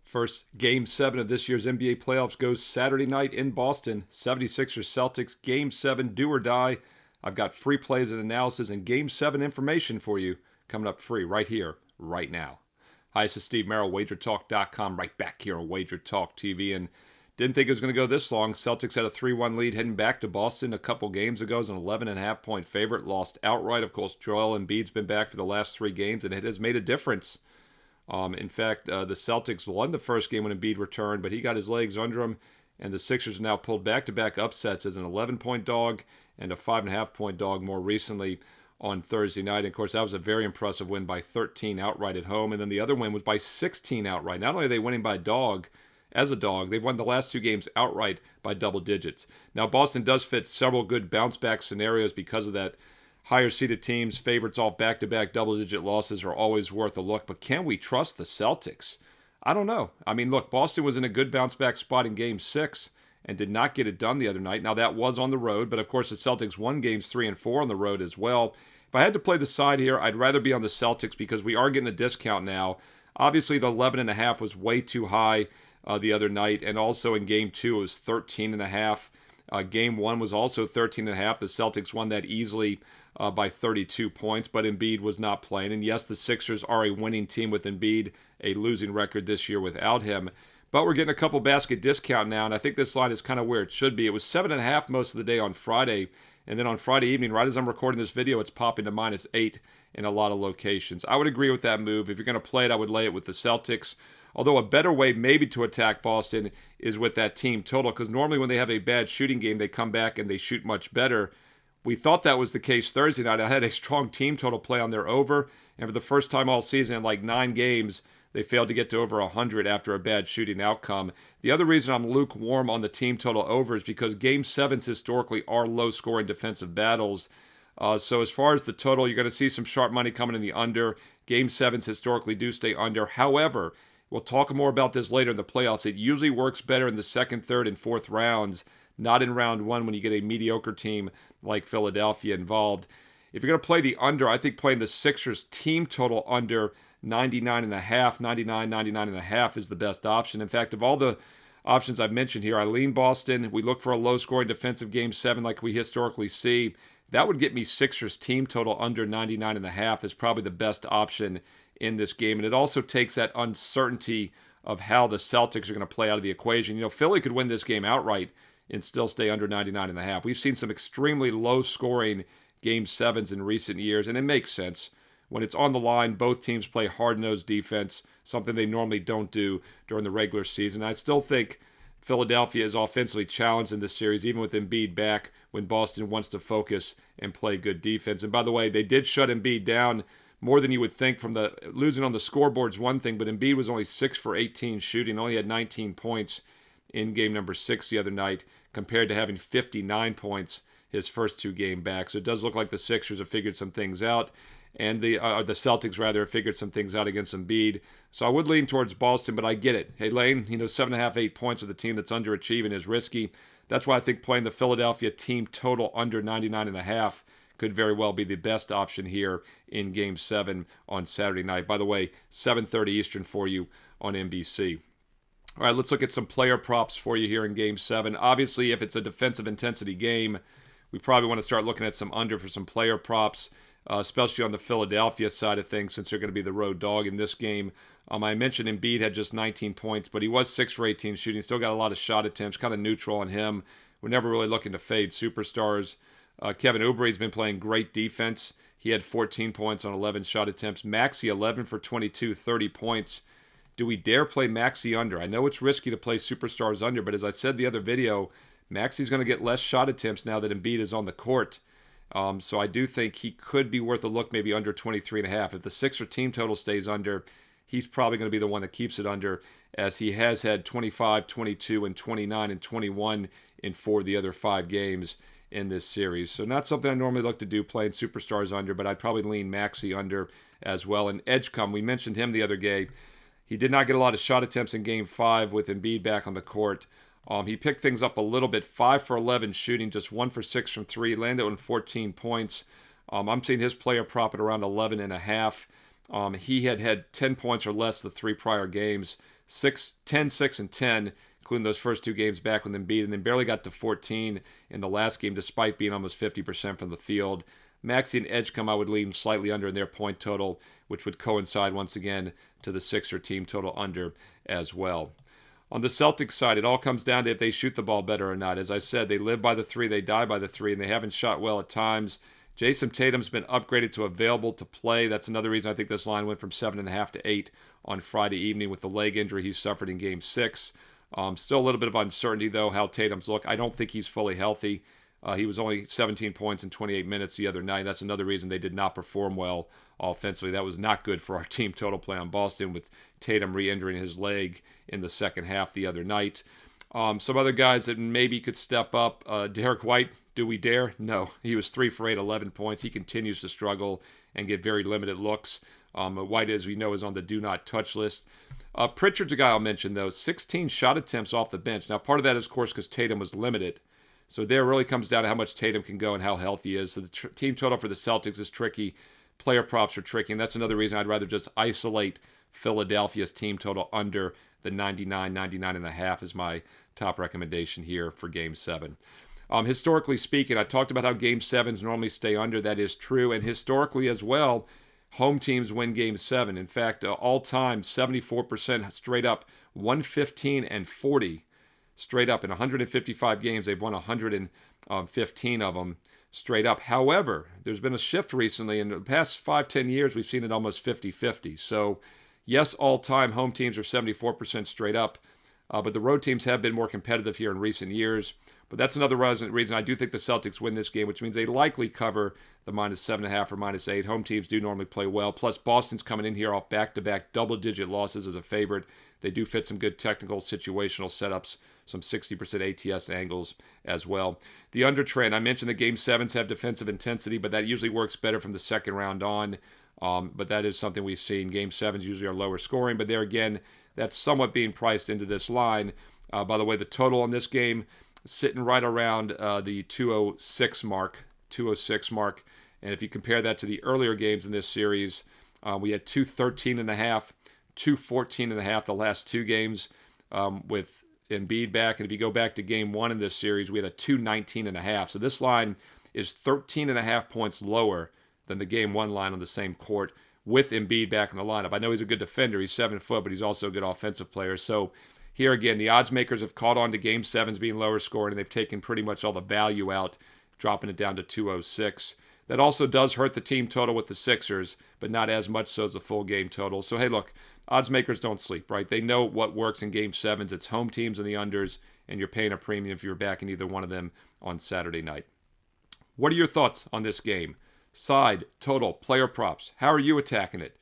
First Game 7 of this year's NBA playoffs goes Saturday night in Boston. 76ers Celtics, Game 7, do or die. I've got free plays and analysis and Game 7 information for you coming up free right here, right now. Hi, this is Steve Merril, WagerTalk.com, right back here on WagerTalk TV. And didn't think it was going to go this long. Celtics had a 3-1 lead heading back to Boston a couple games ago as an 11.5-point favorite. Lost outright. Of course, Joel Embiid's been back for the last 3 games, and it has made a difference. In fact, the Celtics won the first game when Embiid returned, but he got his legs under him, and the Sixers now pulled back-to-back upsets as an 11-point dog and a 5.5-point dog more recently on Thursday night. And of course, that was a very impressive win by 13 outright at home, and then the other win was by 16 outright. Not only are they winning by a dog, they've won the last 2 games outright by double digits. Now, Boston does fit several good bounce-back scenarios because of that. Higher-seeded teams, favorites off back-to-back double-digit losses are always worth a look. But can we trust the Celtics? I don't know. I mean, look, Boston was in a good bounce-back spot in Game 6 and did not get it done the other night. Now, that was on the road, but of course the Celtics won Games 3 and 4 on the road as well. If I had to play the side here, I'd rather be on the Celtics because we are getting a discount now. Obviously, the 11.5 was way too high the other night, and also in Game 2 it was 13.5. Game 1 was also 13.5. The Celtics won that easily by 32 points, but Embiid was not playing. And yes, the Sixers are a winning team with Embiid, a losing record this year without him. But we're getting a couple basket discount now, and I think this line is kind of where it should be. It was 7.5 most of the day on Friday, and then on Friday evening, right as I'm recording this video, it's popping to -8 in a lot of locations. I would agree with that move. If you're going to play it, I would lay it with the Celtics. Although a better way maybe to attack Boston is with that team total, because normally when they have a bad shooting game, they come back and they shoot much better. We thought that was the case Thursday night. I had a strong team total play on their over, and for the first time all season, in like 9 games, they failed to get to over 100 after a bad shooting outcome. The other reason I'm lukewarm on the team total over is because Game 7s historically are low-scoring defensive battles. So as far as the total, you're going to see some sharp money coming in the under. Game 7s historically do stay under. However, we'll talk more about this later in the playoffs. It usually works better in the second, third, and fourth rounds, not in round 1 when you get a mediocre team like Philadelphia involved. If you're going to play the under, I think playing the Sixers team total under 99.5, 99.5 is the best option. In fact, of all the options I've mentioned here, I lean Boston. We look for a low-scoring defensive Game 7 like we historically see. That would get me Sixers team total under 99.5 is probably the best option in this game. And it also takes that uncertainty of how the Celtics are going to play out of the equation. You know, Philly could win this game outright and still stay under 99.5. We've seen some extremely low-scoring Game 7s in recent years, and it makes sense. When it's on the line, both teams play hard-nosed defense, something they normally don't do during the regular season. I still think Philadelphia is offensively challenged in this series, even with Embiid back, when Boston wants to focus and play good defense. And by the way, they did shut Embiid down more than you would think. From the losing on the scoreboard's one thing, but Embiid was only 6 for 18 shooting, only had 19 points in game number 6 the other night, compared to having 59 points his first 2 games back. So it does look like the Sixers have figured some things out, and the Celtics rather have figured some things out against Embiid. So I would lean towards Boston, but I get it. Hey, Lane, 7.5, 8 points with a team that's underachieving is risky. That's why I think playing the Philadelphia team total under 99.5 could very well be the best option here in Game 7 on Saturday night. By the way, 7:30 Eastern for you on NBC. All right, let's look at some player props for you here in Game 7. Obviously, if it's a defensive intensity game, we probably want to start looking at some under for some player props, especially on the Philadelphia side of things, since they're going to be the road dog in this game. I mentioned Embiid had just 19 points, but he was 6 for 18 shooting. Still got a lot of shot attempts, kind of neutral on him. We're never really looking to fade superstars. Kevin Oubre's been playing great defense. He had 14 points on 11 shot attempts. Maxey, 11 for 22, 30 points. Do we dare play Maxey under? I know it's risky to play superstars under, but as I said the other video, Maxey's going to get less shot attempts now that Embiid is on the court. So I do think he could be worth a look, maybe under 23.5. If the Sixer team total stays under, he's probably going to be the one that keeps it under, as he has had 25, 22, and 29, and 21 in 4 of the other 5 games in this series. So not something I normally look to do, playing superstars under, but I'd probably lean Maxey under as well. And Edgecombe, we mentioned him the other day. He did not get a lot of shot attempts in Game 5 with Embiid back on the court. He picked things up a little bit, 5 for 11 shooting, just 1 for 6 from 3, landed on 14 points. I'm seeing his player prop at around 11.5. He had 10 points or less the 3 prior games, 10, 6, and 10, including those first two games back with Embiid, and then barely got to 14 in the last game despite being almost 50% from the field. Maxey and Edgecombe I would lean slightly under in their point total, which would coincide once again to the Sixer team total under as well. On the Celtics side, it all comes down to if they shoot the ball better or not. As I said, they live by the three, they die by the three, and they haven't shot well at times. Jason Tatum's been upgraded to available to play. That's another reason I think this line went from 7.5 to 8 on Friday evening with the leg injury he suffered in Game 6. Still a little bit of uncertainty, though, how Tatum's look. I don't think he's fully healthy. He was only 17 points in 28 minutes the other night. That's another reason they did not perform well offensively. That was not good for our team total play on Boston with Tatum re-injuring his leg in the second half the other night. Some other guys that maybe could step up. Derek White, do we dare? No. He was 3 for 8, 11 points. He continues to struggle and get very limited looks. White, as we know, is on the do not touch list. Pritchard's a guy I'll mention, though. 16 shot attempts off the bench. Now, part of that is, of course, because Tatum was limited. So there really comes down to how much Tatum can go and how healthy he is. So the team total for the Celtics is tricky. Player props are tricky, and that's another reason I'd rather just isolate Philadelphia's team total under the 99.5 is my top recommendation here for Game 7. Historically speaking, I talked about how Game 7s normally stay under. That is true, and historically as well, home teams win Game 7. In fact, all-time, 74% straight up, 115 and 40 straight up. In 155 games, they've won 115 of them straight up. However, there's been a shift recently. In the past 5-10 years, we've seen it almost 50-50. So, yes, all-time home teams are 74% straight up, but the road teams have been more competitive here in recent years. But that's another reason I do think the Celtics win this game, which means they likely cover the -7.5 or -8. Home teams do normally play well. Plus, Boston's coming in here off back-to-back double-digit losses as a favorite. They do fit some good technical situational setups, some 60% ATS angles as well. The under trend, I mentioned the Game 7s have defensive intensity, but that usually works better from the second round on. But that is something we've seen. Game 7s usually are lower scoring, but there again, that's somewhat being priced into this line. By the way, the total on this game sitting right around the 206 mark. And if you compare that to the earlier games in this series, we had 213.5, 214.5 the last two games with Embiid back. And if you go back to Game 1 in this series, we had a 219.5. So this line is 13.5 points lower than the Game 1 line on the same court with Embiid back in the lineup. I know he's a good defender. He's 7 foot, but he's also a good offensive player. So here again, the odds makers have caught on to Game 7s being lower scoring, and they've taken pretty much all the value out, dropping it down to 206. That also does hurt the team total with the Sixers, but not as much so as the full game total. So, hey, look, odds makers don't sleep, right? They know what works in Game 7s. It's home teams and the unders, and you're paying a premium if you're backing either one of them on Saturday night. What are your thoughts on this game? Side, total, player props. How are you attacking it?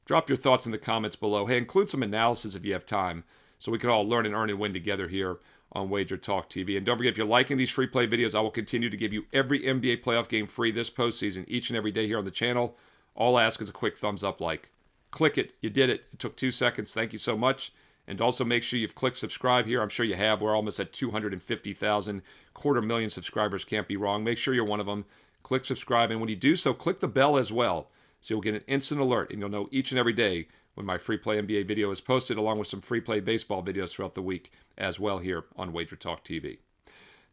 Drop your thoughts in the comments below. Hey, include some analysis if you have time, so we can all learn and earn and win together here on WagerTalk TV. And don't forget, if you're liking these free play videos, I will continue to give you every NBA playoff game free this postseason, each and every day here on the channel. All I ask is a quick thumbs up like. Click it. You did it. It took 2 seconds. Thank you so much. And also make sure you've clicked subscribe here. I'm sure you have. We're almost at 250,000. 250,000 subscribers. Can't be wrong. Make sure you're one of them. Click subscribe. And when you do so, click the bell as well, so you'll get an instant alert and you'll know each and every day when my free play NBA video is posted, along with some free play baseball videos throughout the week as well here on WagerTalk TV.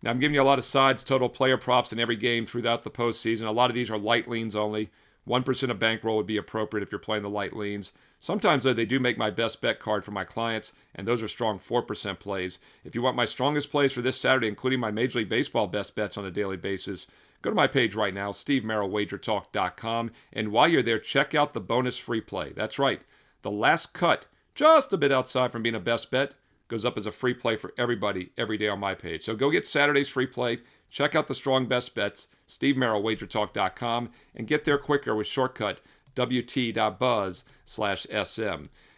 Now, I'm giving you a lot of sides, total player props in every game throughout the postseason. A lot of these are light leans only. 1% of bankroll would be appropriate if you're playing the light leans. Sometimes, though, they do make my best bet card for my clients, and those are strong 4% plays. If you want my strongest plays for this Saturday, including my Major League Baseball best bets on a daily basis, go to my page right now, SteveMerril, and while you're there, check out the bonus free play. That's right. The last cut, just a bit outside from being a best bet, goes up as a free play for everybody every day on my page. So go get Saturday's free play, check out the strong best bets, SteveMerril, and get there quicker with shortcut wt.buzz/SM.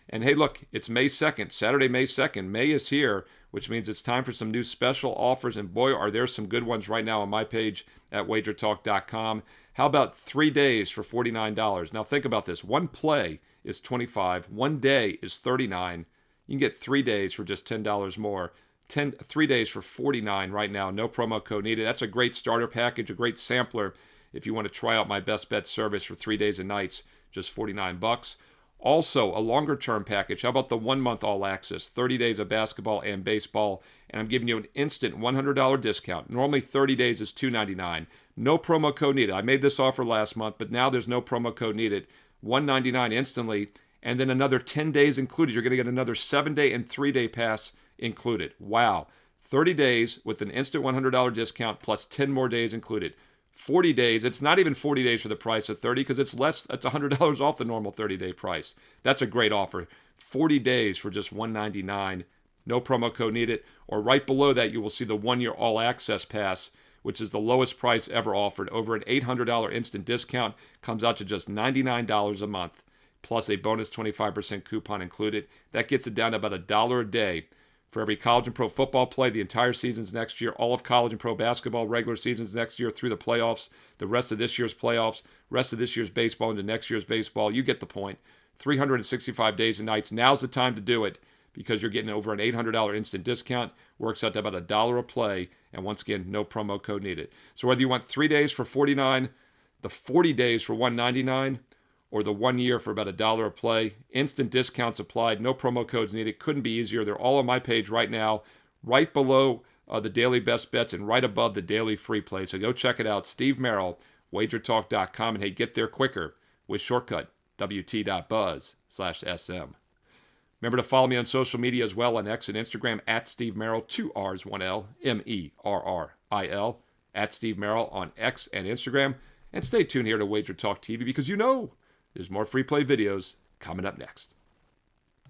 And hey, look, it's May 2nd, Saturday, May 2nd. May is here, which means it's time for some new special offers, and boy, are there some good ones right now on my page at WagerTalk.com. How about 3 days for $49? Now think about this. One play is $25. 1 day is $39. You can get 3 days for just $10 more. 3 days for $49 right now. No promo code needed. That's a great starter package, a great sampler if you want to try out my best bet service for 3 days and nights, just $49. Also, a longer-term package. How about the 1-month all access, 30 days of basketball and baseball, and I'm giving you an instant $100 discount. Normally 30 days is $299. No promo code needed. I made this offer last month, but now there's no promo code needed. $199 instantly, and then another 10 days included. You're going to get another 7-day and 3-day pass included. Wow. 30 days with an instant $100 discount plus 10 more days included. 40 days, it's not even 40 days for the price of 30 because it's less, that's $100 off the normal 30-day price. That's a great offer. 40 days for just $199. No promo code needed. Or right below that, you will see the 1-year all access pass, which is the lowest price ever offered. Over an $800 instant discount, comes out to just $99 a month, plus a bonus 25% coupon included. That gets it down to about $1 a day for every college and pro football play, the entire seasons next year, all of college and pro basketball, regular seasons next year through the playoffs, the rest of this year's playoffs, rest of this year's baseball into next year's baseball. You get the point. 365 days and nights. Now's the time to do it because you're getting over an $800 instant discount. Works out to about $1 a play. And once again, no promo code needed. So whether you want 3 days for $49, the 40 days for $199, or the 1 year for about $1 a play. Instant discounts applied, no promo codes needed. Couldn't be easier. They're all on my page right now, right below the daily best bets and right above the daily free play. So go check it out. Steve Merril, WagerTalk.com, and hey, get there quicker with shortcut wt.buzz/SM. Remember to follow me on social media as well on X and Instagram at Steve Merril, 2 R's, 1 L, Merril, at Steve Merril on X and Instagram. And stay tuned here to Wager Talk TV because you know there's more free play videos coming up next.